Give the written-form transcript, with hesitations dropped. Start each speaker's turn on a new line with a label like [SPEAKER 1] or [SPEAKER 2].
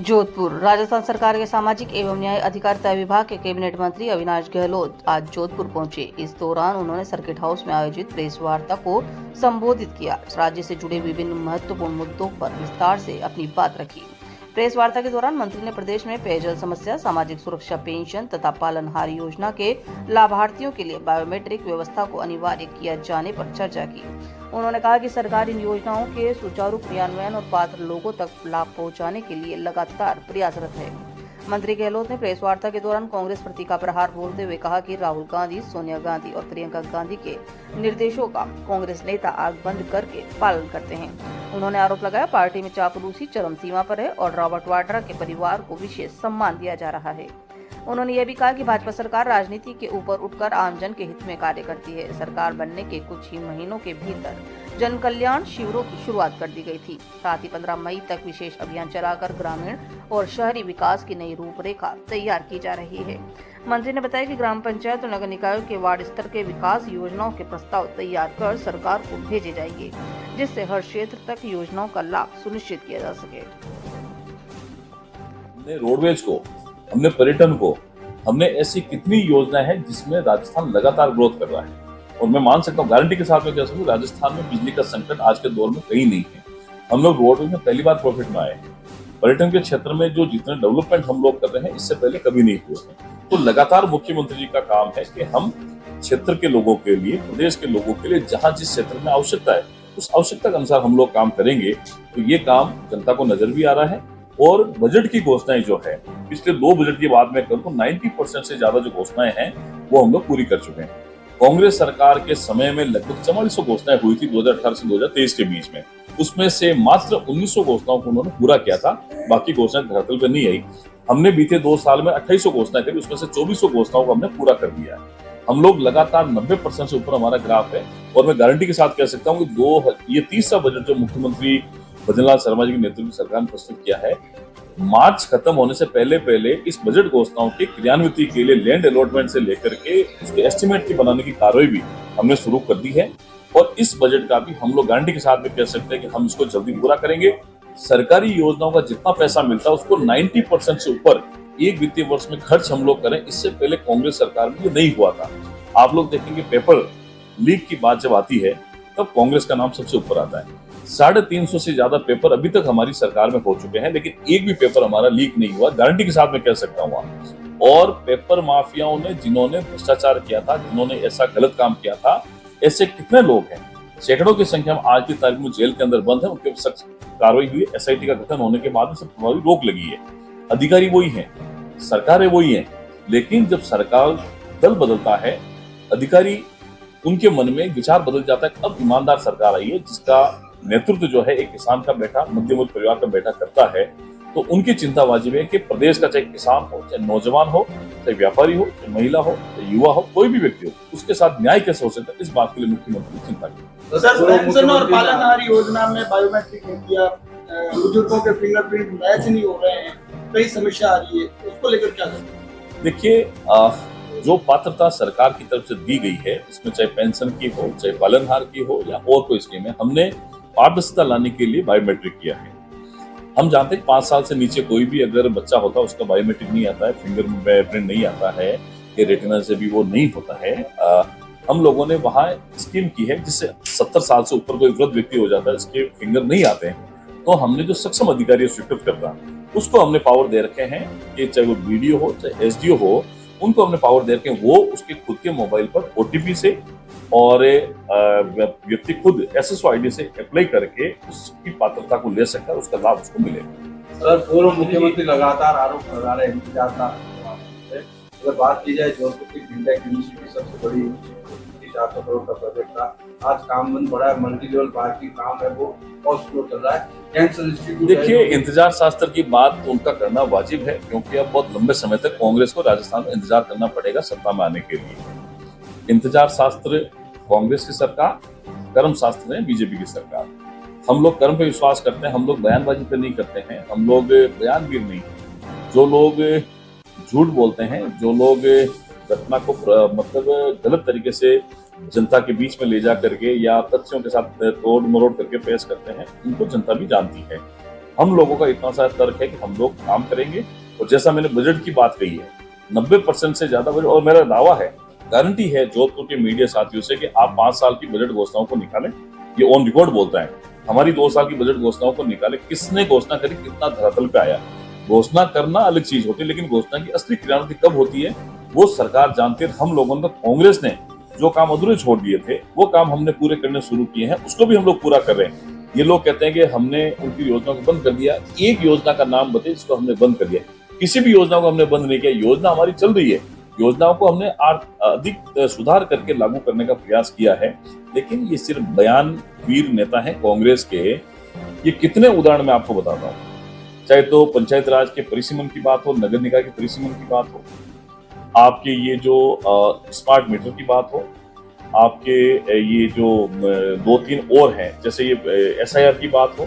[SPEAKER 1] जोधपुर राजस्थान सरकार के सामाजिक एवं न्याय अधिकारिता विभाग के कैबिनेट मंत्री अविनाश गहलोत आज जोधपुर पहुंचे। इस दौरान उन्होंने सर्किट हाउस में आयोजित प्रेस वार्ता को संबोधित किया। राज्य से जुड़े विभिन्न महत्वपूर्ण मुद्दों पर विस्तार से अपनी बात रखी। प्रेस वार्ता के दौरान मंत्री ने प्रदेश में पेयजल समस्या, सामाजिक सुरक्षा पेंशन तथा पालनहार योजना के लाभार्थियों के लिए बायोमेट्रिक व्यवस्था को अनिवार्य किया जाने पर चर्चा की। उन्होंने कहा कि सरकार इन योजनाओं के सुचारू क्रियान्वयन और पात्र लोगों तक लाभ पहुंचाने के लिए लगातार प्रयासरत है। मंत्री गहलोत ने प्रेस वार्ता के दौरान कांग्रेस प्रति का प्रहार बोलते हुए कहा कि राहुल गांधी, सोनिया गांधी और प्रियंका गांधी के निर्देशों का कांग्रेस नेता आंख बंद करके पालन करते हैं। उन्होंने आरोप लगाया पार्टी में चापलूसी चरम सीमा पर है और रॉबर्ट वाड्रा के परिवार को विशेष सम्मान दिया जा रहा है। उन्होंने यह भी कहा कि भाजपा सरकार राजनीति के ऊपर उठकर आमजन के हित में कार्य करती है। सरकार बनने के कुछ ही महीनों के भीतर जन कल्याण शिविरों की शुरुआत कर दी गई थी। साथ ही 15 मई तक विशेष अभियान चलाकर ग्रामीण और शहरी विकास की नई रूपरेखा तैयार की जा रही है। मंत्री ने बताया कि ग्राम पंचायत और नगर निकायों के वार्ड स्तर के विकास योजनाओं के प्रस्ताव तैयार कर सरकार को भेजे जाएंगे, जिससे हर क्षेत्र तक योजनाओं का लाभ सुनिश्चित किया जा सके।
[SPEAKER 2] हमने रोडवेज को, हमने पर्यटन को, हमने ऐसी कितनी योजना है जिसमें राजस्थान लगातार ग्रोथ कर रहा है। और मैं मान सकता हूँ, गारंटी के साथ में कह सकूँ, राजस्थान में बिजली का संकट आज के दौर में कहीं नहीं है। हम लोग रोडवेज में पहली बार प्रॉफिट में आए हैं। पर्यटन के क्षेत्र में जो जितने डेवलपमेंट हम लोग कर रहे हैं, इससे पहले कभी नहीं हुए हैं। तो लगातार मुख्यमंत्री जी का काम है कि हम क्षेत्र के लोगों के लिए, प्रदेश के लोगों के लिए जहाँ जिस क्षेत्र में आवश्यकता है, उस आवश्यकता के अनुसार हम लोग काम करेंगे। तो ये काम जनता को नजर भी आ रहा है। और बजट की घोषणाएं जो है, पिछले 2 बजट की बात में करूं तो 90% से ज्यादा जो घोषणाएं हैं वो हम लोग पूरी कर चुके हैं। कांग्रेस सरकार के समय में लगभग 4400 घोषणाएं हुई थी 2018 से 2023 के बीच में। उसमें से मात्र 1900 घोषणाओं को उन्होंने पूरा किया था, बाकी घोषणाएं धरातल पर नहीं आई। हमने बीते 2 साल में 2800 घोषणाएं करी, उसमें से 2400 घोषणाओं को हमने पूरा कर दिया है। हम लोग लगातार 90% से ऊपर हमारा ग्राफ है। और मैं गारंटी के साथ कह सकता हूँ कि ये तीसरा बजट जो मुख्यमंत्री भजनलाल शर्मा जी के नेतृत्व में सरकार ने प्रस्तुत किया है, मार्च खत्म होने से पहले इस बजट घोषणाओं के क्रियान्विति के लिए लैंड अलॉटमेंट से लेकर के उसके एस्टिमेट की बनाने की कार्रवाई भी हमने शुरू कर दी है। और इस बजट का भी हम लोग गारंटी के साथ में कह सकते हैं कि हम इसको जल्दी पूरा करेंगे। सरकारी योजनाओं का जितना पैसा मिलता है उसको 90% से ऊपर एक वित्तीय वर्ष में खर्च हम लोग करें। इससे पहले कांग्रेस सरकार में ये नहीं हुआ था। आप लोग देखेंगे पेपर लीक की बात जब आती है तब कांग्रेस का नाम सबसे ऊपर आता है। 350 से ज्यादा पेपर अभी तक हमारी सरकार में हो चुके हैं, लेकिन एक भी पेपर हमारा लीक नहीं हुआ, गारंटी के साथ मैं कह सकता हूँ। और पेपर माफियाओं ने, जिन्होंने भ्रष्टाचार किया था, जिन्होंने ऐसा गलत काम किया था, ऐसे कितने लोग हैं, सैकड़ों की संख्या में आज की तारीख में जेल के अंदर बंद है। उनके सख्त कार्रवाई हुई। SIT का गठन होने के बाद से प्रभावी रोक लगी है। अधिकारी वही है, सरकारें वही है, लेकिन जब सरकार दल बदलता है, अधिकारी उनके मन में विचार बदल जाता है। अब ईमानदार सरकार आई है जिसका नेतृत्व जो है एक किसान का बेटा, मध्यम वर्ग परिवार का बेटा करता है। तो उनकी चिंता वाजिब है कि प्रदेश का चाहे किसान हो, चाहे नौजवान हो, चाहे व्यापारी हो, चाहे महिला हो, चाहे युवा हो, कोई भी व्यक्ति हो, उसके साथ न्याय कैसे हो सकता है, इस बात के लिए मुख्यमंत्री ने चिंता की।
[SPEAKER 3] सर, पेंशन और पालनहार योजना में बायोमेट्रिक इंडिया, बुजुर्गों के फिंगरप्रिंट मैच नहीं हो रहे हैं, कई समस्या आ रही है, उसको लेकर क्या करते हैं?
[SPEAKER 2] देखिए, जो पात्रता सरकार की तरफ से दी गई है, इसमें चाहे पेंशन की हो, चाहे पालनहार की हो या और कोई स्कीम है, हमने पारदर्शिता लाने के लिए बायोमेट्रिक किया है। हम जानते हैं 5 साल से नीचे कोई भी अगर बच्चा होता है उसका बायोमेट्रिक नहीं आता है, फिंगरप्रिंट नहीं आता है, कि रेटिना से भी वो नहीं होता है। हम लोगों ने वहाँ स्कीम की है जिससे 70 साल से ऊपर कोई वृद्ध व्यक्ति हो जाता है, इसके फिंगर नहीं आते हैं, तो हमने जो सक्षम अधिकारी स्वीकृत करता उसको हमने पावर दे रखे हैं कि चाहे वो BDO हो, चाहे SDO हो, उनको हमने पावर दे रखे हैं। वो उसके खुद के मोबाइल पर OTP से और व्यक्ति खुद SSO ID से अप्लाई करके उसकी पात्रता को ले सकता है, उसका लाभ उसको मिलेगा।
[SPEAKER 4] सर, पूर्व मुख्यमंत्री लगातार आरोप लगा रहे हैं इंतजार का। अगर बात की जाए जोधपुर की फिनटेक यूनिवर्सिटी सबसे बड़ी यूनिवर्सिटी, 400 करोड़ का प्रोजेक्ट था, आज काम बंद पड़ा है। मल्टी लेवल पार्किंग काम है वो और स्लो चल रहा है। कैंसर इंस्टीट्यूट,
[SPEAKER 2] देखिए, इंतजार शास्त्र की बात उनका करना वाजिब है, क्योंकि अब बहुत लंबे समय तक कांग्रेस को राजस्थान में इंतजार करना पड़ेगा सत्ता में आने के लिए। इंतजार शास्त्र कांग्रेस की सरकार, कर्म शास्त्र है बीजेपी की सरकार। हम लोग कर्म पे विश्वास करते हैं, हम लोग बयानबाजी पे नहीं करते हैं, हम लोग बयानवीर नहीं। जो लोग झूठ बोलते हैं, जो लोग घटना को मतलब गलत तरीके से जनता के बीच में ले जा करके या तथ्यों के साथ तोड़ मरोड़ करके पेश करते हैं, उनको जनता भी जानती है। हम लोगों का इतना सा तर्क है कि हम लोग काम करेंगे। और जैसा मैंने बजट की बात कही है, 90% से ज्यादा बजट, और मेरा दावा है, गारंटी है जोधपुर के मीडिया साथियों से कि आप 5 साल की बजट घोषणाओं को निकालें। ये ऑन रिकॉर्ड बोलता है, हमारी 2 साल की बजट घोषणाओं को निकालें। किसने घोषणा करी, कितना धरातल पे आया। घोषणा करना अलग चीज होती है, लेकिन घोषणा की असली क्रियान्वित कब होती है वो सरकार जानती है। हम लोगों ने, कांग्रेस ने जो काम अधूरे छोड़ दिए थे वो काम हमने पूरे करने शुरू किए हैं, उसको भी हम लोग पूरा कर रहे हैं। ये लोग कहते हैं कि हमने उनकी योजना को बंद कर दिया। एक योजना का नाम बताइए जिसको हमने बंद कर दिया। किसी भी योजना को हमने बंद नहीं किया, योजना हमारी चल रही है। योजनाओं को हमने अधिक सुधार करके लागू करने का प्रयास किया है। लेकिन ये सिर्फ बयान वीर नेता है कांग्रेस के। ये कितने उदाहरण मैं आपको बताता हूँ, चाहे तो पंचायत राज के परिसीमन की बात हो, नगर निकाय के परिसीमन की बात हो, आपके ये जो स्मार्ट मीटर की बात हो, आपके ये जो 2-3 और हैं, जैसे ये SIR की बात हो,